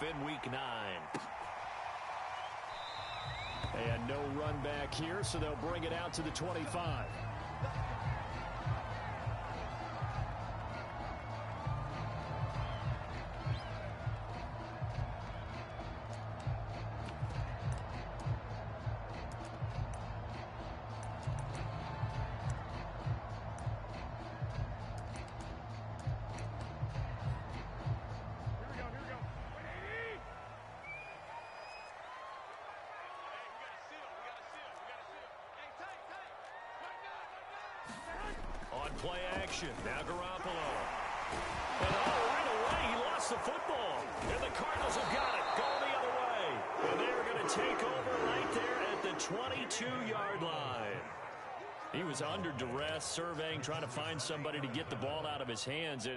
in Week 9. And no run back here, so they'll bring it out to the 25. On play action, now Garoppolo. And right away, he lost the football. And the Cardinals have got it, going the other way. And they're going to take over right there at the 22-yard line. He was under duress, surveying, trying to find somebody to get the ball out of his hands.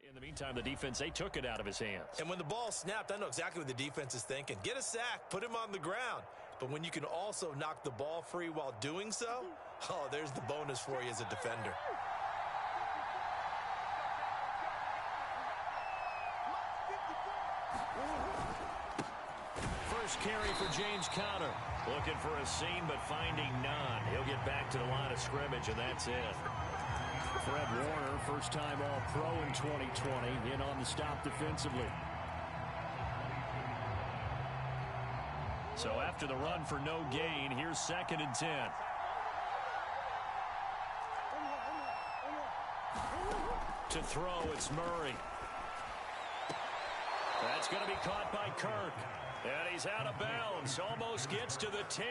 In the meantime, the defense, they took it out of his hands. And when the ball snapped, I know exactly what the defense is thinking. Get a sack, put him on the ground. But when you can also knock the ball free while doing so, oh, there's the bonus for you as a defender. First carry for James Conner. Looking for a seam, but finding none. He'll get back to the line of scrimmage, and that's it. Fred Warner, first-time All-Pro in 2020, in on the stop defensively. So after the run for no gain, here's 2nd and 10. To throw, it's Murray. That's going to be caught by Kirk. And he's out of bounds. Almost gets to the 10.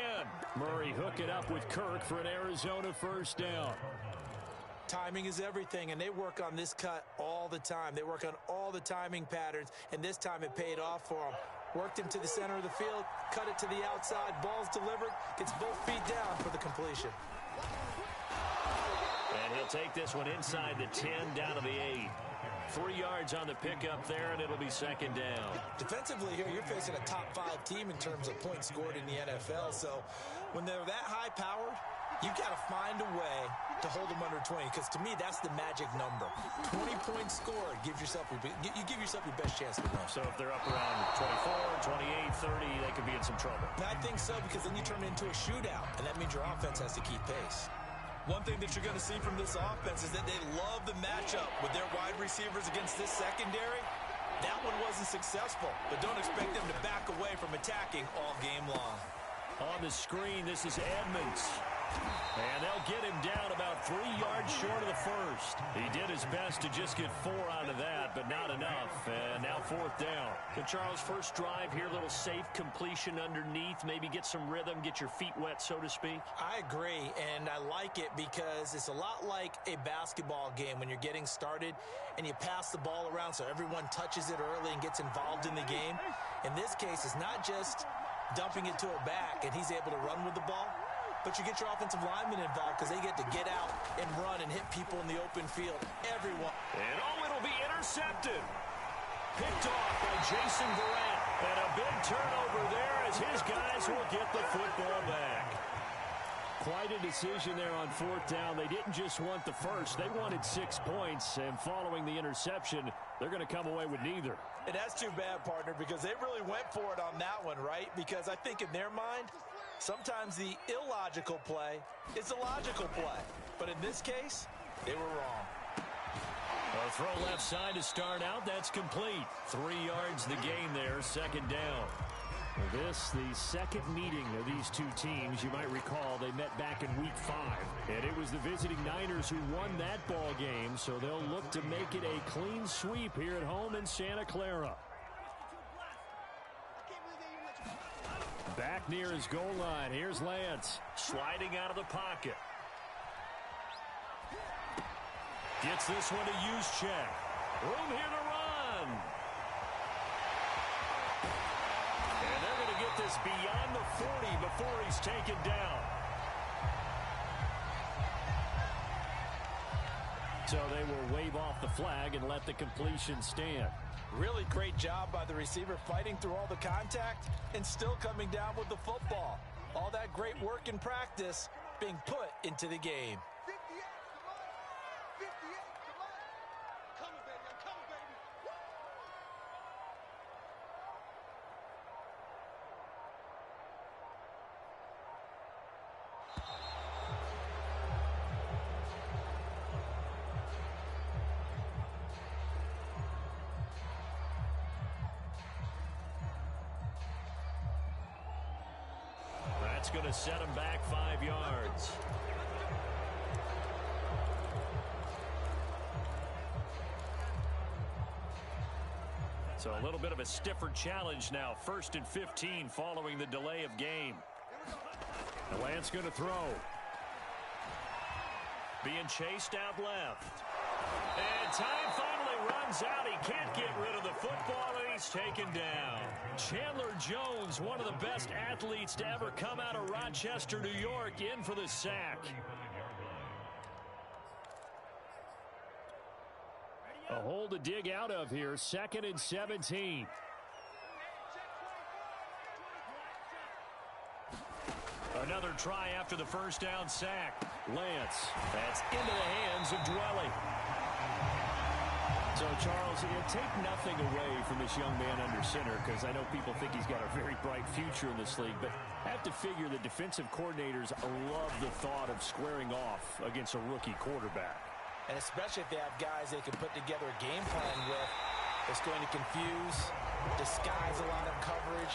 Murray hook it up with Kirk for an Arizona first down. Timing is everything, and they work on this cut all the time. They work on all the timing patterns, and this time it paid off for them. Worked him to the center of the field, cut it to the outside, ball's delivered, gets both feet down for the completion. And he'll take this one inside the 10, down to the 8. 3 yards on the pickup there, and it'll be 2nd down. Defensively here, you're facing a top-5 team in terms of points scored in the NFL, so when they're that high-powered, you've got to find a way to hold them under 20, because to me, that's the magic number. 20 points scored, you give yourself your best chance to win. So if they're up around 24, 28, 30, they could be in some trouble. And I think so, because then you turn it into a shootout, and that means your offense has to keep pace. One thing that you're going to see from this offense is that they love the matchup with their wide receivers against this secondary. That one wasn't successful, but don't expect them to back away from attacking all game long. On the screen, this is Edmonds. And they'll get him down about 3 yards short of the first. He did his best to just get 4 out of that, but not enough. And now 4th down. So Charles, first drive here, little safe completion underneath. Maybe get some rhythm, get your feet wet, so to speak. I agree, and I like it because it's a lot like a basketball game when you're getting started and you pass the ball around so everyone touches it early and gets involved in the game. In this case, it's not just dumping it to a back and he's able to run with the ball, but you get your offensive linemen involved because they get to get out and run and hit people in the open field. Everyone. And it'll be intercepted. Picked off by Jason Verrett. And a big turnover there as his guys will get the football back. Quite a decision there on 4th down. They didn't just want the first. They wanted 6 points. And following the interception, they're going to come away with neither. And that's too bad, partner, because they really went for it on that one, right? Because I think in their mind, sometimes the illogical play is a logical play. But in this case, they were wrong. A throw left side to start out. That's complete. 3 yards the gain there, 2nd down. This, the second meeting of these two teams. You might recall they met back in Week 5. And it was the visiting Niners who won that ball game. So they'll look to make it a clean sweep here at home in Santa Clara. Back near his goal line. Here's Lance. Sliding out of the pocket. Gets this one to Juszczyk. Room here to run. And they're going to get this beyond the 40 before he's taken down. So they will wave off the flag and let the completion stand. Really great job by the receiver fighting through all the contact and still coming down with the football. All that great work in practice being put into the game. That's going to set him back 5 yards. So a little bit of a stiffer challenge now. 1st and 15 following the delay of game. The Lance going to throw. Being chased out left. And time finally runs out. He can't get rid of the football, and he's taken down. Chandler Jones, one of the best athletes to ever come out of Rochester, New York, in for the sack. A hole to dig out of here. 2nd and 17. Another try after the first down sack. Lance. That's into the hands of Dwelly. So, Charles, take nothing away from this young man under center, because I know people think he's got a very bright future in this league, but I have to figure the defensive coordinators love the thought of squaring off against a rookie quarterback. And especially if they have guys they can put together a game plan with that's going to confuse, disguise a lot of coverage,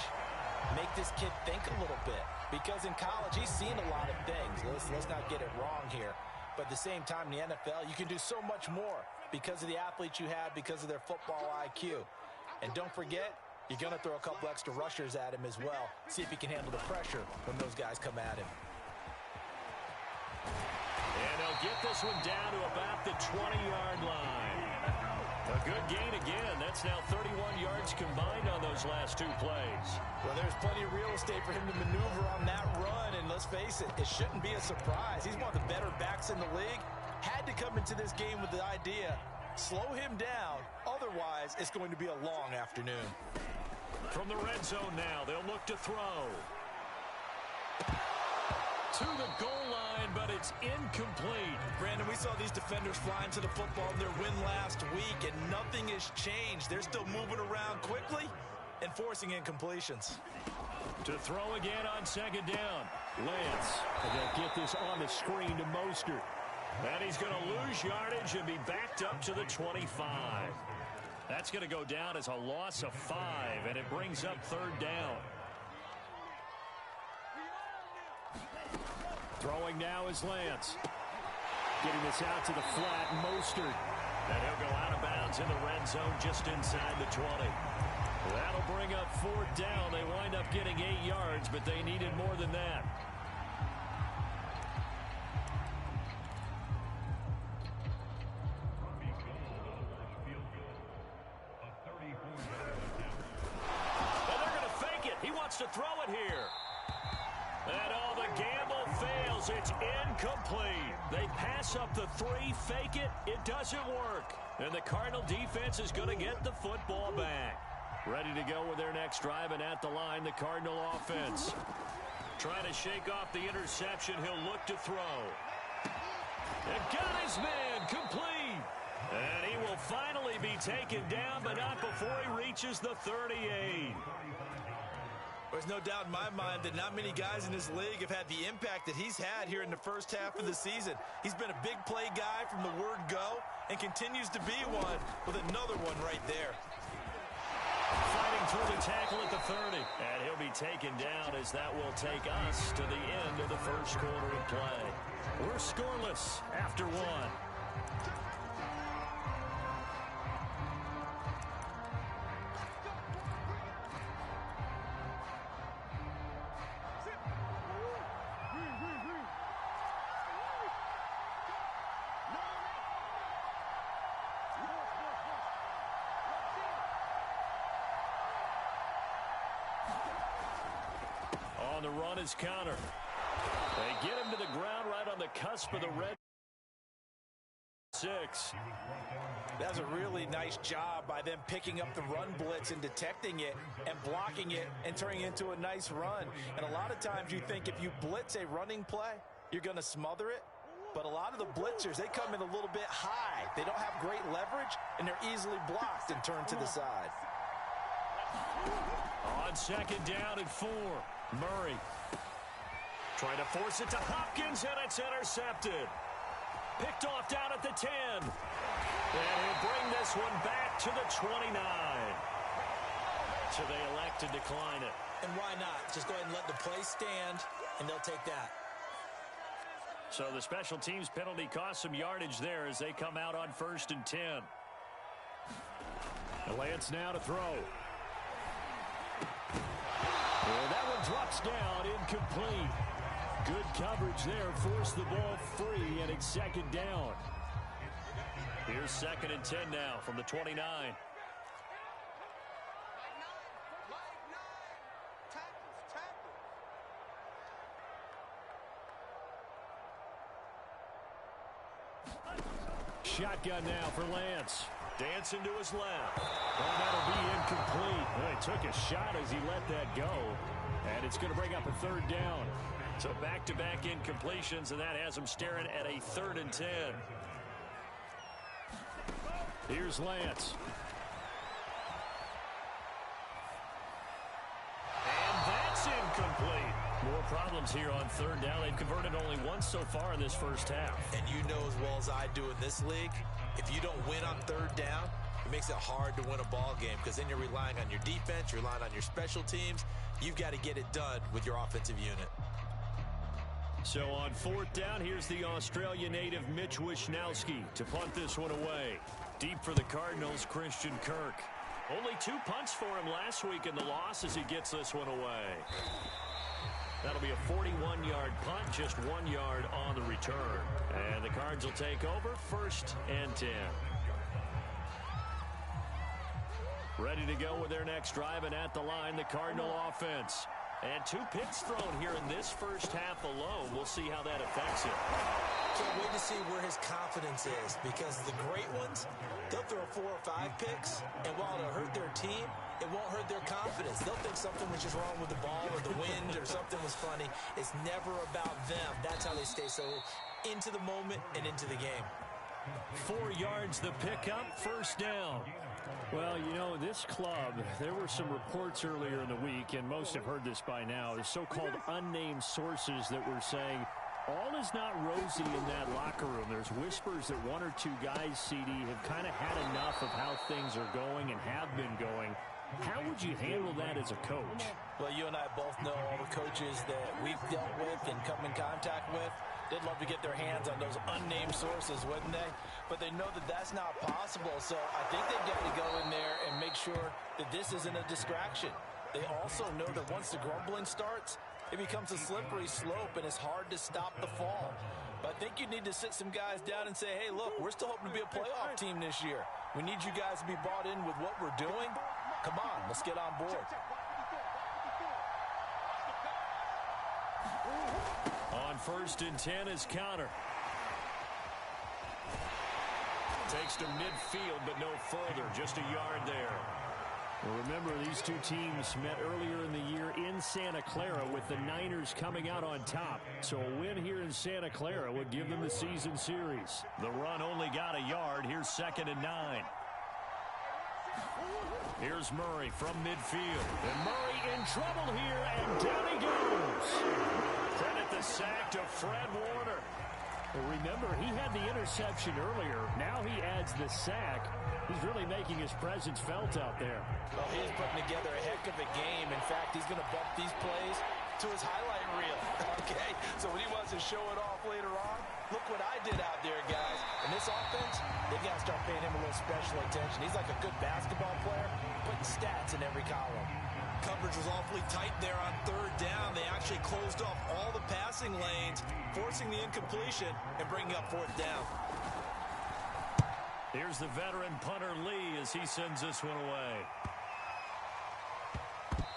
make this kid think a little bit. Because in college, he's seen a lot of things. Let's not get it wrong here. But at the same time, in the NFL, you can do so much more because of the athletes you have, because of their football IQ. And don't forget, you're going to throw a couple extra rushers at him as well. See if he can handle the pressure when those guys come at him. And they'll get this one down to about the 20-yard line. A good gain again. That's now 31 yards combined on those last 2 plays. Well, there's plenty of real estate for him to maneuver on that run. And let's face it, it shouldn't be a surprise. He's one of the better backs in the league. Had to come into this game with the idea, slow him down. Otherwise, it's going to be a long afternoon. From the red zone now, they'll look to throw. To the goal line, but it's incomplete. Brandon, we saw these defenders flying to the football in their win last week, and nothing has changed. They're still moving around quickly and forcing incompletions. To throw again on 2nd down. Lance. And they'll get this on the screen to Mostert. And he's going to lose yardage and be backed up to the 25. That's going to go down as a loss of 5, and it brings up 3rd down. Throwing now is Lance. Getting this out to the flat, Mostert. And he'll go out of bounds in the red zone just inside the 20. That'll bring up 4th down. They wind up getting 8 yards, but they needed more than that. And they're going to fake it. He wants to throw it here. And the gamble fails. It's incomplete. They pass up the 3, fake it. It doesn't work. And the Cardinal defense is going to get the football back. Ready to go with their next drive, and at the line, the Cardinal offense. Trying to shake off the interception. He'll look to throw. And got his man complete. And he will finally be taken down, but not before he reaches the 38. There's no doubt in my mind that not many guys in this league have had the impact that he's had here in the first half of the season. He's been a big play guy from the word go and continues to be one with another one right there. Fighting through the tackle at the 30. And he'll be taken down as that will take us to the end of the first quarter of play. We're scoreless after 1. On the run is Connor. They get him to the ground right on the cusp of the red 6. That's a really nice job by them picking up the run blitz and detecting it and blocking it and turning it into a nice run. And a lot of times you think if you blitz a running play, you're going to smother it. But a lot of the blitzers, they come in a little bit high. They don't have great leverage, and they're easily blocked and turned to the side. On 2nd down and 4, Murray trying to force it to Hopkins, and it's intercepted. Picked off down at the 10. And he'll bring this one back to the 29. So they elect to decline it. And why not? Just go ahead and let the play stand, and they'll take that. So the special teams penalty cost some yardage there as they come out on 1st and 10. Lance now to throw. And that one drops down, incomplete. Good coverage there, forced the ball free, and it's 2nd down. Here's 2nd and 10 now from the 29. Shotgun now for Lance. Dancing to his left. Oh, that'll be incomplete. Well, he took a shot as he let that go. And it's going to bring up a 3rd down. So back-to-back incompletions, and that has him staring at a 3rd and 10. Here's Lance. And that's incomplete. More problems here on 3rd down. They've converted only once so far in this first half. And you know as well as I do in this league, if you don't win on 3rd down, it makes it hard to win a ball game because then you're relying on your defense, you're relying on your special teams. You've got to get it done with your offensive unit. So on 4th down, here's the Australia native Mitch Wishnowski to punt this one away. Deep for the Cardinals, Christian Kirk. Only 2 punts for him last week in the loss as he gets this one away. That'll be a 41-yard punt, just 1 yard on the return. And the Cards will take over 1st and 10. Ready to go with their next drive, and at the line, the Cardinal offense. And 2 picks thrown here in this first half alone. We'll see how that affects it. Can't wait to see where his confidence is, because the great ones, they'll throw 4 or 5 picks, and while it'll hurt their team, it won't hurt their confidence. They'll think something was just wrong with the ball or the wind or something was funny. It's never about them. That's how they stay so into the moment and into the game. 4 yards the pickup, 1st down. Well, you know, this club, there were some reports earlier in the week, and most have heard this by now, the so-called unnamed sources that were saying all is not rosy in that locker room. There's whispers that 1 or 2 guys, CD, have kind of had enough of how things are going and have been going. How would you handle that as a coach? Well, you and I both know all the coaches that we've dealt with and come in contact with. They'd love to get their hands on those unnamed sources, wouldn't they? But they know that that's not possible, so I think they've got to go in there and make sure that this isn't a distraction. They also know that once the grumbling starts, it becomes a slippery slope, and it's hard to stop the fall. But I think you need to sit some guys down and say, hey, look, we're still hoping to be a playoff team this year. We need you guys to be bought in with what we're doing. Come on, let's get on board. On 1st and 10 is counter. Takes to midfield, but no further. Just a yard there. Well, remember, these 2 teams met earlier in the year in Santa Clara with the Niners coming out on top. So a win here in Santa Clara would give them the season series. The run only got a yard. Here's 2nd and 9. Here's Murray from midfield. And Murray in trouble here, and down he goes. Credit the sack to Fred Warner. Well, remember, he had the interception earlier. Now he adds the sack. He's really making his presence felt out there. Well, he's putting together a heck of a game. In fact, he's going to bump these plays to his highlight reel. Okay, so when he wants to show it off later on, look what I did out there, guys. In this offense, they've got to start paying him a little special attention. He's like a good basketball player, putting stats in every column. Coverage was awfully tight there on 3rd down. They actually closed off all the passing lanes, forcing the incompletion and bringing up 4th down. Here's the veteran punter Lee as he sends this one away.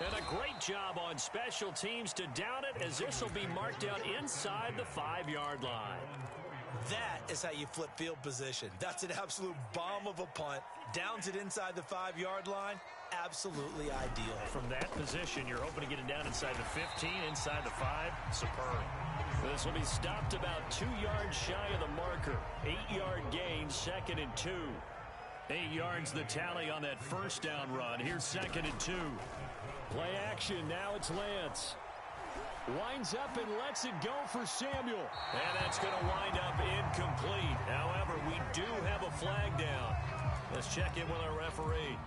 And a great job on special teams to down it, as this will be marked out inside the 5-yard line. That is how you flip field position. That's an absolute bomb of a punt. Downs it inside the 5-yard line. Absolutely ideal. From that position, you're hoping to get it down inside the 15, inside the 5. Superb. This will be stopped about 2 yards shy of the marker. 8-yard gain, 2nd and 2. 8 yards the tally on that first down run. Here's 2nd and 2. Play action. Now it's Lance. Winds up and lets it go for Samuel. And that's going to wind up incomplete. However, we do have a flag down. Let's check in with our referee.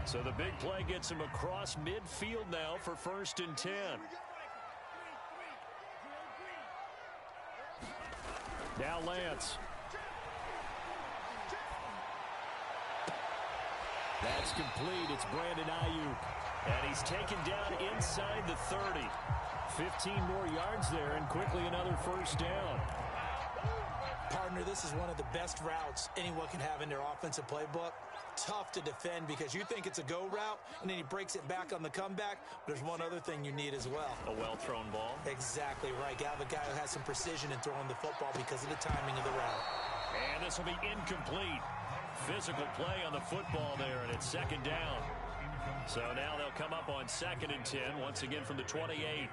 So the big play gets him across midfield now for 1st and 10. Now Lance. That's complete. It's Brandon Ayuk. And he's taken down inside the 30. 15 more yards there, and quickly another first down. Partner, this is one of the best routes anyone can have in their offensive playbook. Tough to defend because you think it's a go route, and then he breaks it back on the comeback. There's one other thing you need as well. A well-thrown ball. Exactly right. You have a guy who has some precision in throwing the football because of the timing of the route. And this will be incomplete. Physical play on the football there, and it's 2nd down. So now they'll come up on 2nd and 10, once again from the 28.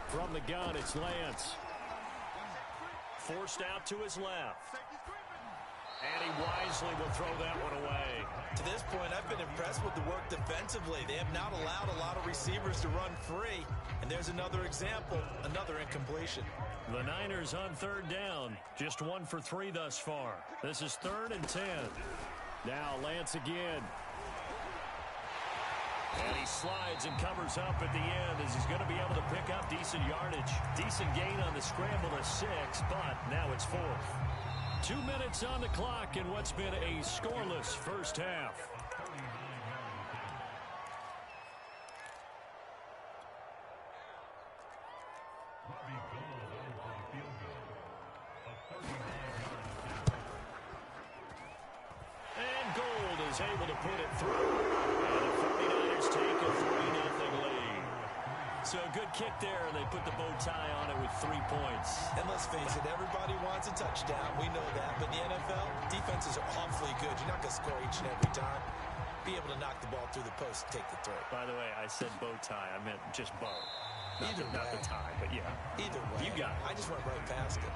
From the gun, it's Lance. Forced out to his left. And he wisely will throw that one away. To this point, I've been impressed with the work defensively. They have not allowed a lot of receivers to run free. And there's another example, another incompletion. The Niners on 3rd down. Just 1 for 3 thus far. This is 3rd and 10. Now Lance again. And he slides and covers up at the end as he's going to be able to pick up decent yardage. Decent gain on the scramble to 6, but now it's 4th. 2 minutes on the clock in what's been a scoreless first half. And Gold is able to put it through. And the 49ers take a 3-0 lead. So a good kick there. They put the bow tie on it with 3 points. And let's face it, everybody wants a touchdown. We know that. But in the NFL, defenses are awfully good. You're not going to score each and every time. Be able to knock the ball through the post and take the throw. By the way, I said bow tie. I meant just bow. Either Not the tie, but yeah. Either way. You got it. I just went right past it.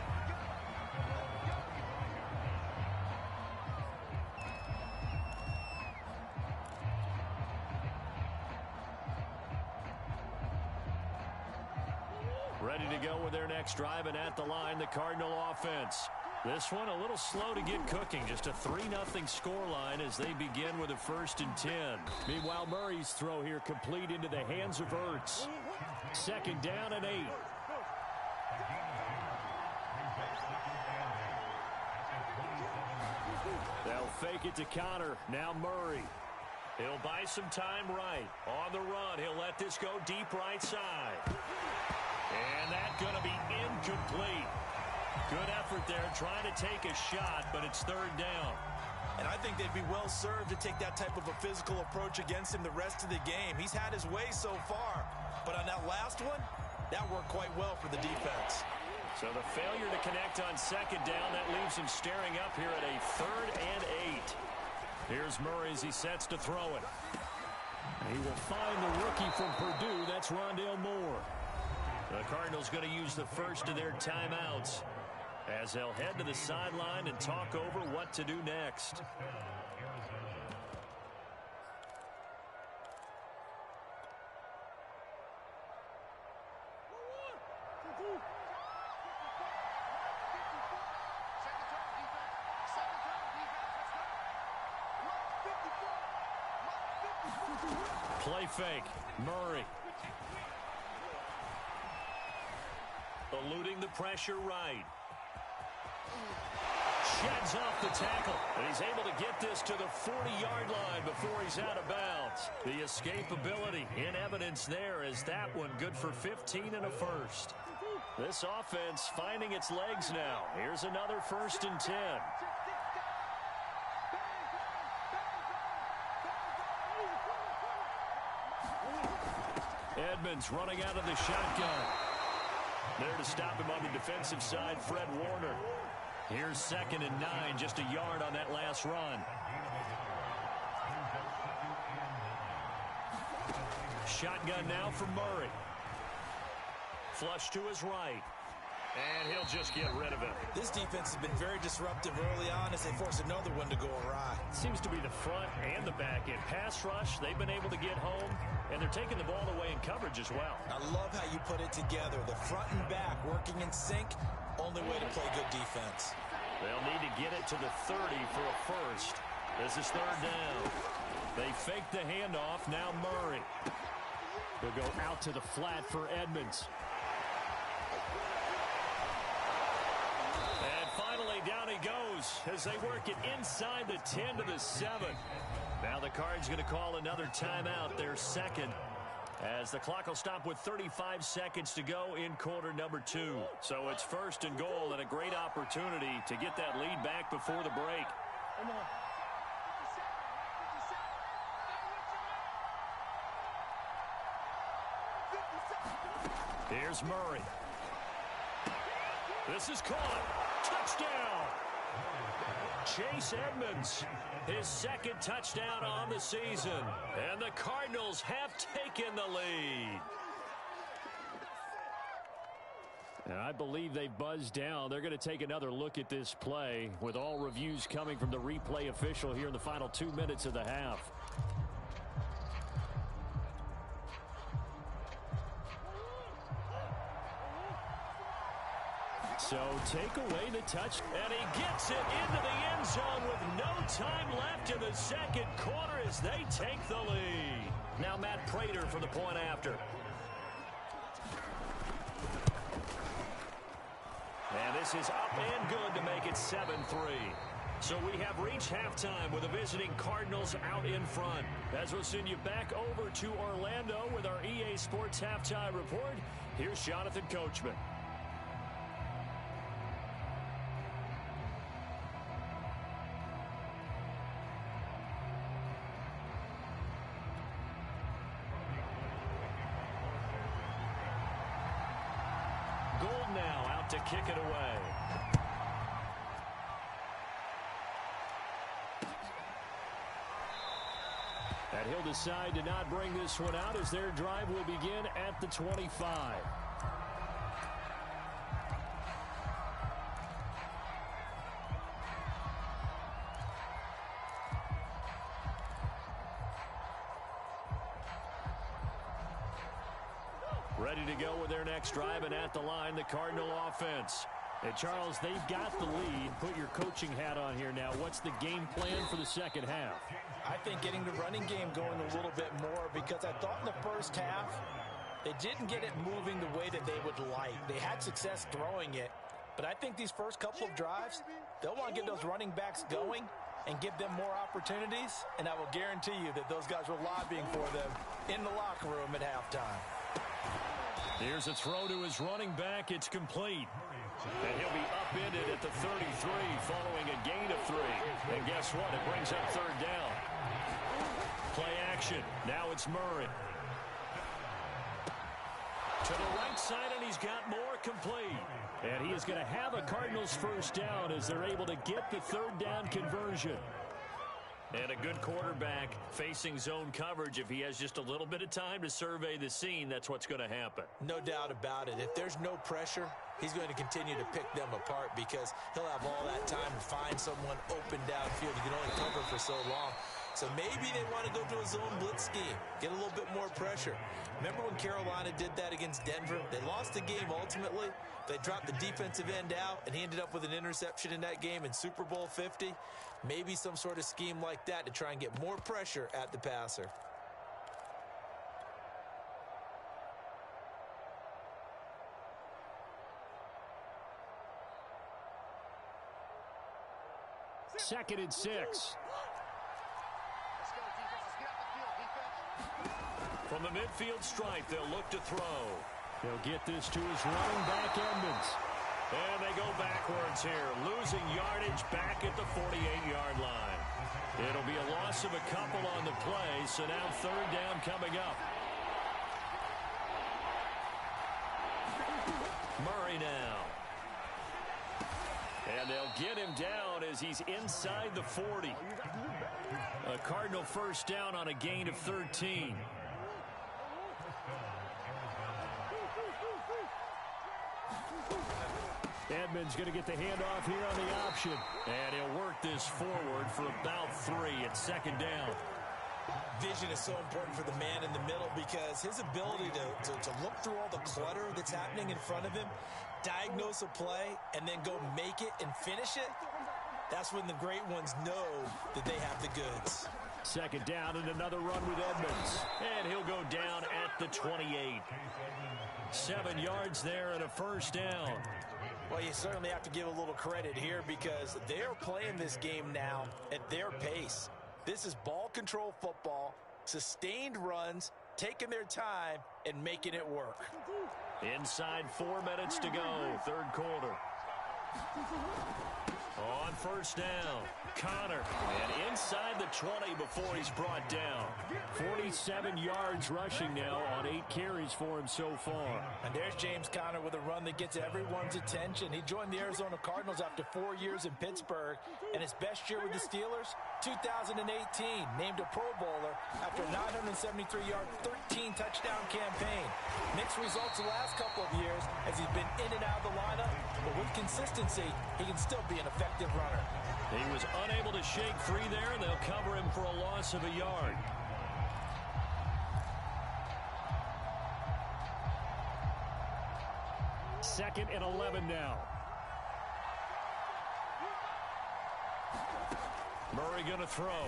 Ready to go with their next drive, and at the line, the Cardinal offense. This one a little slow to get cooking. Just a 3-0 scoreline as they begin with a 1st and 10. Meanwhile, Murray's throw here complete into the hands of Ertz. 2nd down and 8. They'll fake it to Connor. Now Murray. He'll buy some time right. On the run, he'll let this go deep right side. And that's going to be incomplete. Good effort there, trying to take a shot, but it's 3rd down. And I think they'd be well served to take that type of a physical approach against him the rest of the game. He's had his way so far, but on that last one, that worked quite well for the defense. So the failure to connect on 2nd down, that leaves him staring up here at a 3rd and 8. Here's Murray as he sets to throw it. He will find the rookie from Purdue. That's Rondale Moore. The Cardinals going to use the first of their timeouts as they'll head to the sideline and talk over what to do next. Play fake. Murray. Eluding the pressure right. Sheds off the tackle. And he's able to get this to the 40-yard line before he's out of bounds. The escapability in evidence there is that one good for 15 and a first. This offense finding its legs now. Here's another 1st and 10. Edmonds running out of the shotgun. There to stop him on the defensive side, Fred Warner. Here's 2nd and 9, just a yard on that last run. Shotgun now for Murray. Flush to his right. And he'll just get rid of it. This defense has been very disruptive early on as they force another one to go awry. Seems to be the front and the back end. Pass rush, they've been able to get home, and they're taking the ball away in coverage as well. I love how you put it together. The front and back working in sync. Only way to play good defense. They'll need to get it to the 30 for a first. This is 3rd down. They fake the handoff. Now Murray. They'll go out to the flat for Edmonds. And finally, down he goes as they work it inside the 10 to the 7. Now the Cards going to call another timeout, their 2nd, as the clock will stop with 35 seconds to go in quarter number 2. So it's 1st and goal and a great opportunity to get that lead back before the break. Come on. Here's Murray. This is caught. Touchdown. Chase Edmonds, his 2nd touchdown on the season. And the Cardinals have taken the lead. And I believe they've buzzed down. They're going to take another look at this play with all reviews coming from the replay official here in the final 2 minutes of the half. So take away the touch, and he gets it into the end zone with no time left in the 2nd quarter as they take the lead. Now Matt Prater for the point after. And this is up and good to make it 7-3. So we have reached halftime with the visiting Cardinals out in front. As we'll send you back over to Orlando with our EA Sports Halftime Report, here's Jonathan Coachman. To kick it away. And he'll decide to not bring this one out as their drive will begin at the 25. Ready to go with their next drive, and at the line, the Cardinal offense. And Charles, they've got the lead. Put your coaching hat on here now. What's the game plan for the 2nd half? I think getting the running game going a little bit more, because I thought in the 1st half, they didn't get it moving the way that they would like. They had success throwing it, but I think these first couple of drives, they'll want to get those running backs going and give them more opportunities, and I will guarantee you that those guys were lobbying for them in the locker room at halftime. Here's a throw to his running back. It's complete. And he'll be upended at the 33 following a gain of 3. And guess what? It brings up 3rd down. Play action. Now it's Murray. To the right side, and he's got more complete. And he is going to have a Cardinals 1st down as they're able to get the 3rd down conversion. And a good quarterback facing zone coverage. If he has just a little bit of time to survey the scene, that's what's going to happen. No doubt about it. If there's no pressure, he's going to continue to pick them apart because he'll have all that time to find someone open downfield. You can only cover for so long. So maybe they want to go to a zone blitz scheme, get a little bit more pressure. Remember when Carolina did that against Denver? They lost the game ultimately. They dropped the defensive end out, and he ended up with an interception in that game in Super Bowl 50. Maybe some sort of scheme like that to try and get more pressure at the passer. Second and 6. From the midfield stripe, they'll look to throw. They'll get this to his running back, Edmonds. And they go backwards here, losing yardage back at the 48-yard line. It'll be a loss of a couple on the play, so now 3rd down coming up. Murray now. And they'll get him down as he's inside the 40. A Cardinal first down on a gain of 13. Edmonds going to get the handoff here on the option. And he'll work this forward for about 3 at second down. Vision is so important for the man in the middle because his ability to look through all the clutter that's happening in front of him, diagnose a play, and then go make it and finish it, that's when the great ones know that they have the goods. Second down and another run with Edmonds. And he'll go down at the 28. 7 yards there and a first down. Well, you certainly have to give a little credit here because they're playing this game now at their pace. This is ball control football, sustained runs, taking their time, and making it work. Inside 4 minutes to go, third quarter. On first down, Connor, and inside the 20 before he's brought down. 47 yards rushing now on 8 carries for him so far. And there's James Conner with a run that gets everyone's attention. He joined the Arizona Cardinals after 4 years in Pittsburgh, and his best year with the Steelers, 2018, named a Pro Bowler after a 973-yard, 13-touchdown campaign. Mixed results the last couple of years as he's been in and out of the lineup, but with consistency, he can still be an effective runner. He was unable to shake free there, and they'll cover him for a loss of a yard. Second and 11 now. Murray going to throw.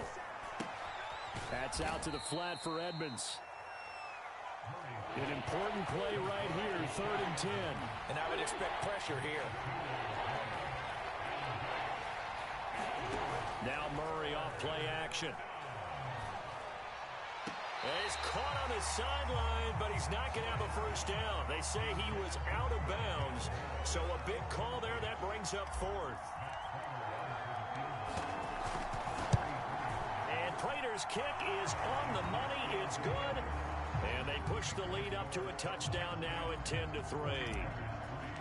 That's out to the flat for Edmonds. An important play right here, 3rd and 10. And I would expect pressure here. Now Murray off play action. He's caught on the sideline, but he's not going to have a first down. They say he was out of bounds, so a big call there that brings up 4th. And Prater's kick is on the money. It's good. And they push the lead up to a touchdown now at 10-3.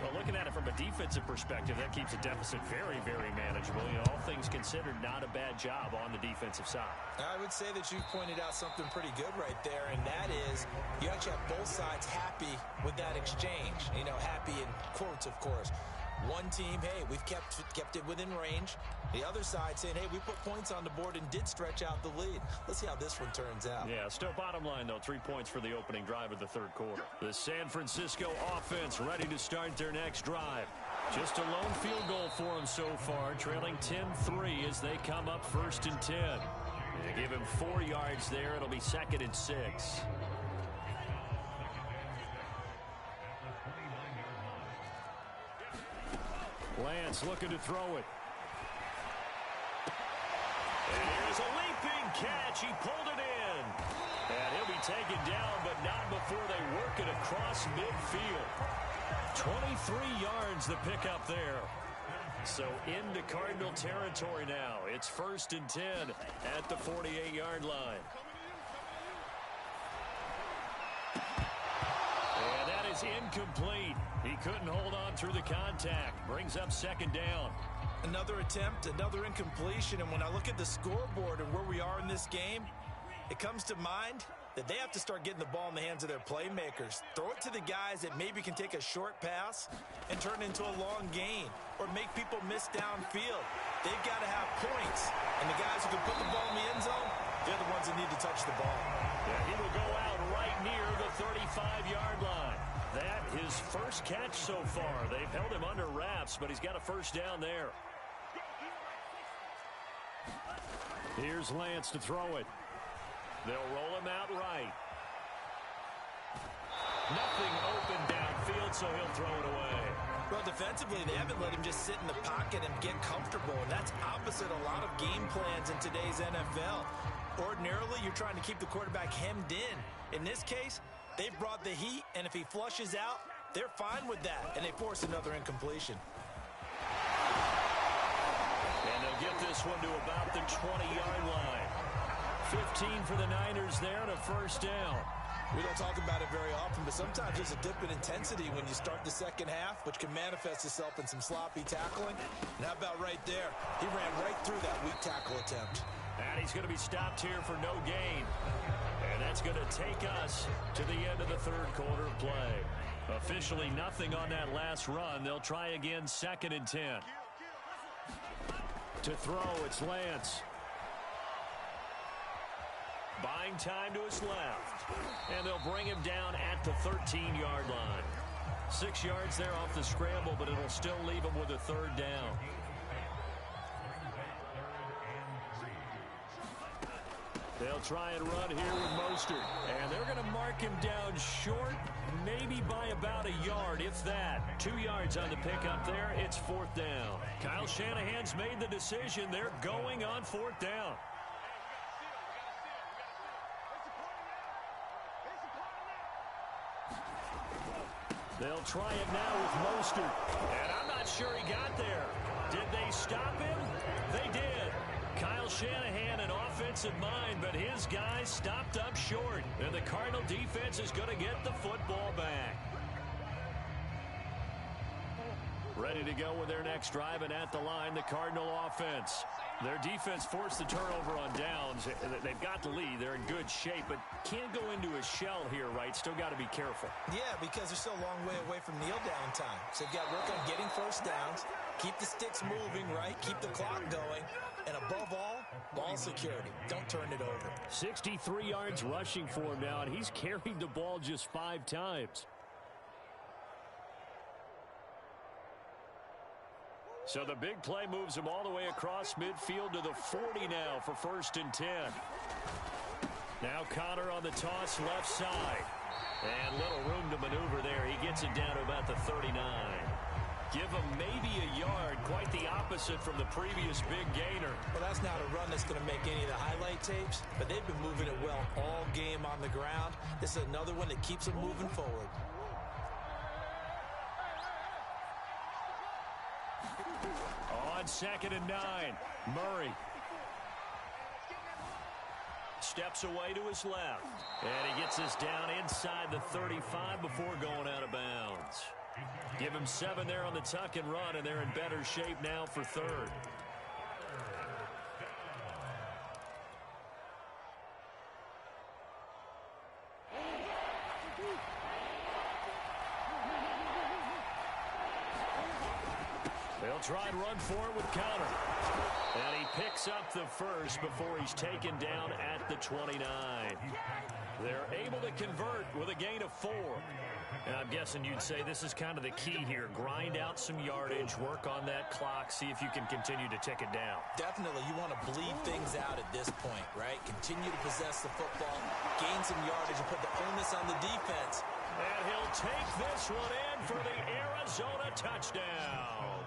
Well, looking at it from a defensive perspective, that keeps a deficit very, very manageable. You know, all things considered, not a bad job on the defensive side. I would say that you've pointed out something pretty good right there, and that is you actually have both sides happy with that exchange. You know, happy in quotes, of course. One team, hey, we've kept it within range. The other side saying, hey, we put points on the board and did stretch out the lead. Let's see how this one turns out. Yeah, still bottom line, though, 3 points for the opening drive of the third quarter. The San Francisco offense ready to start their next drive. Just a lone field goal for them so far, trailing 10-3 as they come up 1st and 10. They give him 4 yards there. It'll be 2nd and 6. Lance looking to throw it. And here's a leaping catch. He pulled it in. And he'll be taken down, but not before they work it across midfield. 23 yards the pickup there. So into Cardinal territory now. It's 1st and 10 at the 48-yard line. And that is incomplete. He couldn't hold on through the contact. Brings up 2nd down. Another attempt, another incompletion, and when I look at the scoreboard and where we are in this game, it comes to mind that they have to start getting the ball in the hands of their playmakers. Throw it to the guys that maybe can take a short pass and turn it into a long gain or make people miss downfield. They've got to have points, and the guys who can put the ball in the end zone, they're the ones that need to touch the ball. Yeah, he will go out right near the 35-yard line. That his first catch so far. They've held him under wraps, but he's got a first down there. Here's Lance to throw it. They'll roll him out right. Nothing open downfield, so he'll throw it away. Well, defensively, they haven't let him just sit in the pocket and get comfortable, and that's opposite a lot of game plans in today's NFL. Ordinarily, you're trying to keep the quarterback hemmed in. In this case, they've brought the heat, and if he flushes out, they're fine with that, and they force another incompletion. And they'll get this one to about the 20-yard line. 15 for the Niners there and a first down. We don't talk about it very often, but sometimes there's a dip in intensity when you start the second half, which can manifest itself in some sloppy tackling. And how about right there? He ran right through that weak tackle attempt. And he's going to be stopped here for no gain. And that's going to take us to the end of the third quarter of play. Officially nothing on that last run. They'll try again, 2nd and 10. To throw, it's Lance. Buying time to his left. And they'll bring him down at the 13-yard line. 6 yards there off the scramble, but it'll still leave him with a 3rd down. They'll try and run here with Mostert. And they're going to mark him down short, maybe by about a yard, if that. 2 yards on the pickup there. It's 4th down. Kyle Shanahan's made the decision. They're going on 4th down. They'll try it now with Mostert. And I'm not sure he got there. Did they stop him? They did. Kyle Shanahan, an offensive mind, but his guys stopped up short. And the Cardinal defense is going to get the football back. Ready to go with their next drive, and at the line, the Cardinal offense. Their defense forced the turnover on downs. They've got the lead. They're in good shape, but can't go into a shell here, right? Still got to be careful. Yeah, because they're still a long way away from kneel down time. So they've got to work on getting first downs, keep the sticks moving, right? Keep the clock going. And above all, ball security. Don't turn it over. 63 yards rushing for him now, and he's carried the ball just 5 times. So the big play moves him all the way across midfield to the 40 now for 1st and 10. Now Connor on the toss left side. And little room to maneuver there. He gets it down to about the 39. Give him maybe a yard, quite the opposite from the previous big gainer. Well, that's not a run that's going to make any of the highlight tapes, but they've been moving it well all game on the ground. This is another one that keeps them moving forward. On 2nd and 9, Murray. Steps away to his left. And he gets us down inside the 35 before going out of bounds. Give him 7 there on the tuck and run, and they're in better shape now for 3rd. They'll try and run for it with Connor. And he picks up the first before he's taken down at the 29. They're able to convert with a gain of 4. And I'm guessing you'd say this is kind of the key here. Grind out some yardage, work on that clock, see if you can continue to tick it down. Definitely, you want to bleed things out at this point, right? Continue to possess the football, gain some yardage, and put the onus on the defense. And he'll take this one in for the Arizona touchdown.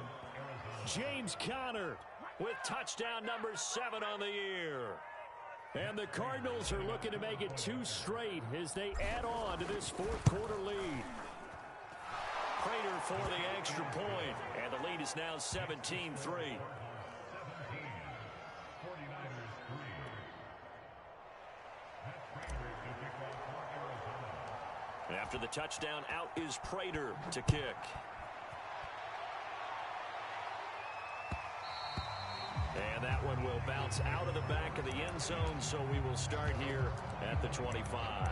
James Conner with touchdown number 7 on the year. And the Cardinals are looking to make it 2 straight as they add on to this 4th quarter lead. Prater for the extra point, and the lead is now 17-3. After the touchdown, out is Prater to kick. And that one will bounce out of the back of the end zone, so we will start here at the 25.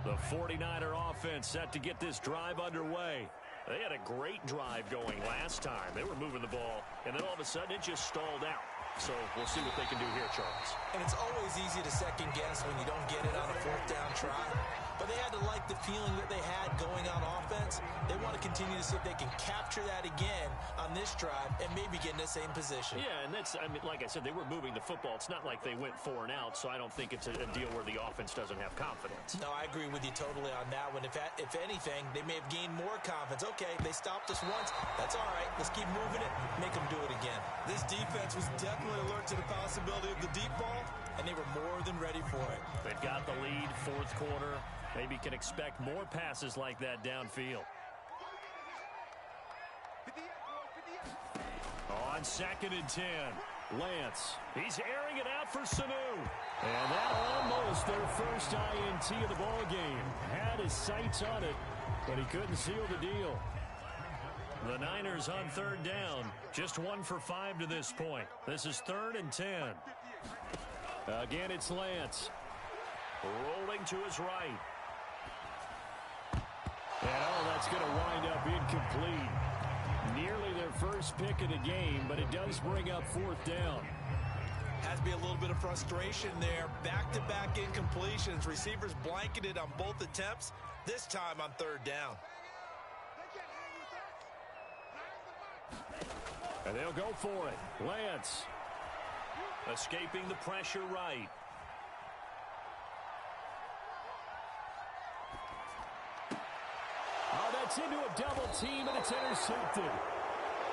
The 49er offense set to get this drive underway. They had a great drive going last time. They were moving the ball, and then all of a sudden it just stalled out. So we'll see what they can do here, Charles. And it's always easy to second guess when you don't get it on a 4th down try. But they had to like the feeling that they had going on offense. They want to continue to see if they can capture that again on this drive and maybe get in the same position. Yeah, and that's, I mean, like I said, they were moving the football. It's not like they went 4 and out, so I don't think it's a deal where the offense doesn't have confidence. No, I agree with you totally on that one. If anything, they may have gained more confidence. Okay, they stopped us once. That's all right. Let's keep moving it. Make them do it again. This defense was definitely alert to the possibility of the deep ball, and they were more than ready for it. They've got the lead, 4th quarter. Maybe can expect more passes like that downfield. On 2nd and 10, Lance. He's airing it out for Sanu. And that almost their first INT of the ball game. Had his sights on it, but he couldn't seal the deal. The Niners on third down. Just 1 for 5 to this point. This is 3rd and 10. Again, it's Lance. Rolling to his right. And that's going to wind up incomplete. Nearly their first pick of the game, but it does bring up 4th down. Has to be a little bit of frustration there. Back-to-back incompletions. Receivers blanketed on both attempts, this time on 3rd down. And they'll go for it. Lance. Escaping the pressure right. Oh, that's into a double team, and it's intercepted.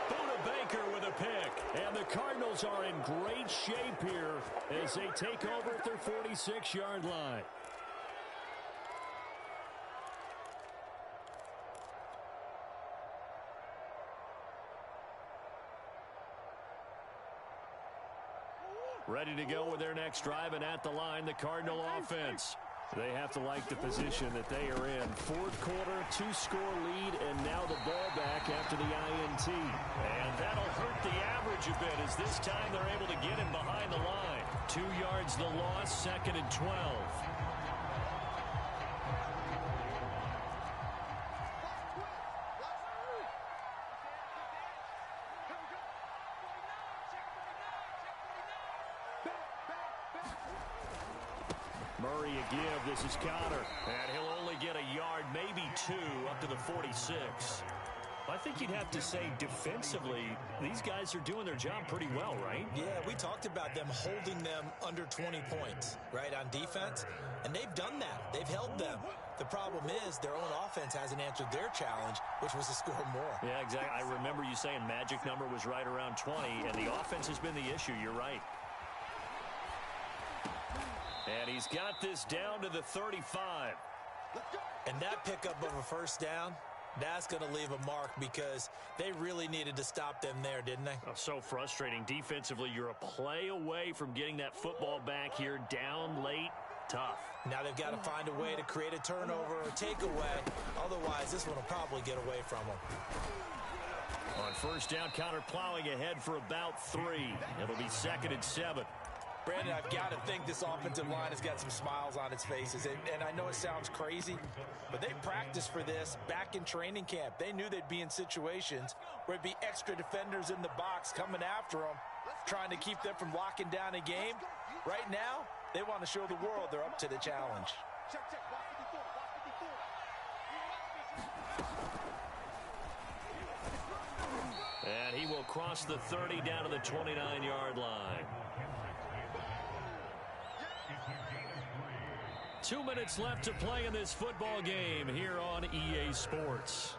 Buda Baker with a pick. And the Cardinals are in great shape here as they take over at their 46-yard line. Ready to go with their next drive, and at the line, the Cardinal offense. They have to like the position that they are in. 4th quarter, 2-score lead, and now the ball back after the INT. And that'll hurt the average a bit as this time they're able to get him behind the line. 2 yards the loss, 2nd and 12. Murray a give. This is Connor. And he'll only get a yard, maybe 2, up to the 46. I think you'd have to say defensively, these guys are doing their job pretty well, right? Yeah, we talked about them holding them under 20 points, right, on defense. And they've done that. They've held them. The problem is their own offense hasn't answered their challenge, which was to score more. Yeah, exactly. I remember you saying magic number was right around 20, and the offense has been the issue. You're right. And he's got this down to the 35. And that pickup of a 1st down, that's going to leave a mark because they really needed to stop them there, didn't they? Oh, so frustrating. Defensively, you're a play away from getting that football back here down late. Tough. Now they've got to find a way to create a turnover or takeaway. Otherwise, this one will probably get away from them. On 1st down, Connor plowing ahead for about 3. It'll be 2nd and 7. Brandon, I've got to think this offensive line has got some smiles on its faces. And I know it sounds crazy, but they practiced for this back in training camp. They knew they'd be in situations where it'd be extra defenders in the box coming after them, trying to keep them from locking down a game. Right now, they want to show the world they're up to the challenge. And he will cross the 30 down to the 29-yard line. 2 minutes left to play in this football game here on EA Sports.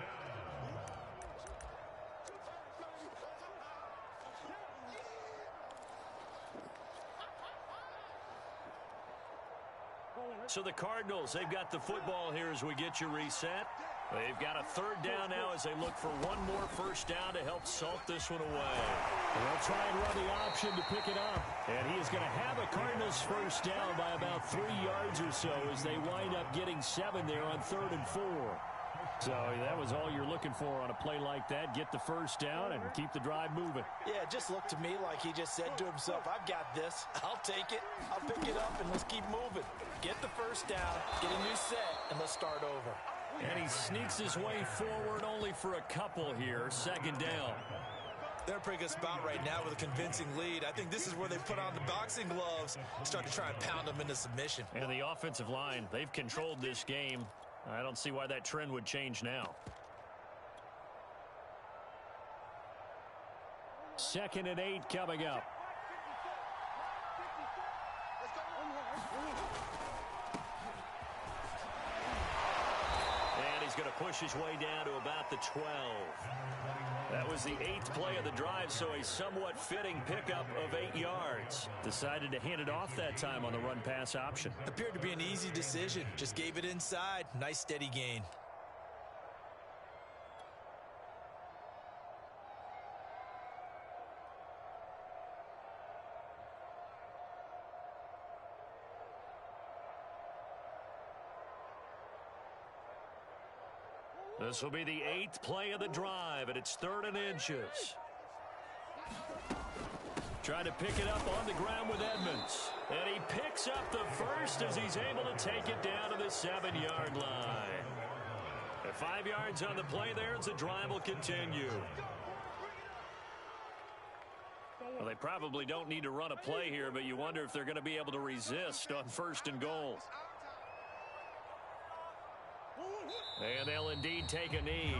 So the Cardinals, they've got the football here as we get you reset. They've got a 3rd down now as they look for one more 1st down to help salt this one away. They'll try and run the option to pick it up. And he is going to have a Cardinals 1st down by about 3 yards or so as they wind up getting 7 there on 3rd and 4. So that was all you're looking for on a play like that. Get the 1st down and keep the drive moving. Yeah, it just looked to me like he just said to himself, I've got this. I'll take it. I'll pick it up, and let's keep moving. Get the 1st down, get a new set, and let's start over. And he sneaks his way forward only for a couple here. 2nd down. They're in a pretty good spot right now with a convincing lead. I think this is where they put on the boxing gloves and start to try and pound them into submission. And the offensive line, they've controlled this game. I don't see why that trend would change now. 2nd and 8 coming up. And he's going to push his way down to about the 12. That was the 8th play of the drive, so a somewhat fitting pickup of 8 yards. Decided to hand it off that time on the run-pass option. Appeared to be an easy decision. Just gave it inside. Nice steady gain. This will be the 8th play of the drive, and it's 3rd and inches. Trying to pick it up on the ground with Edmonds. And he picks up the first as he's able to take it down to the 7-yard line. At 5 yards on the play there as the drive will continue. Well, they probably don't need to run a play here, but you wonder if they're going to be able to resist on 1st and goal. And they'll indeed take a knee.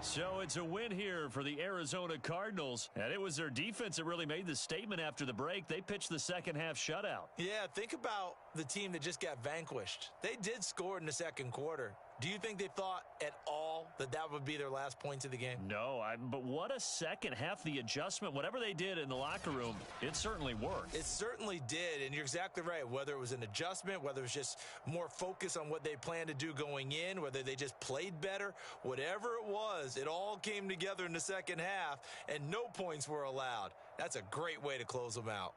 So it's a win here for the Arizona Cardinals. And it was their defense that really made the statement after the break. They pitched the second half shutout. Yeah, think about the team that just got vanquished. They did score in the second quarter. Do you think they thought at all that that would be their last points of the game? No, but what a second half. The adjustment, whatever they did in the locker room, it certainly worked. It certainly did, and you're exactly right. Whether it was an adjustment, whether it was just more focus on what they planned to do going in, whether they just played better, whatever it was, it all came together in the second half, and no points were allowed. That's a great way to close them out.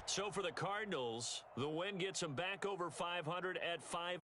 So for the Cardinals, the win gets them back over 500 at 5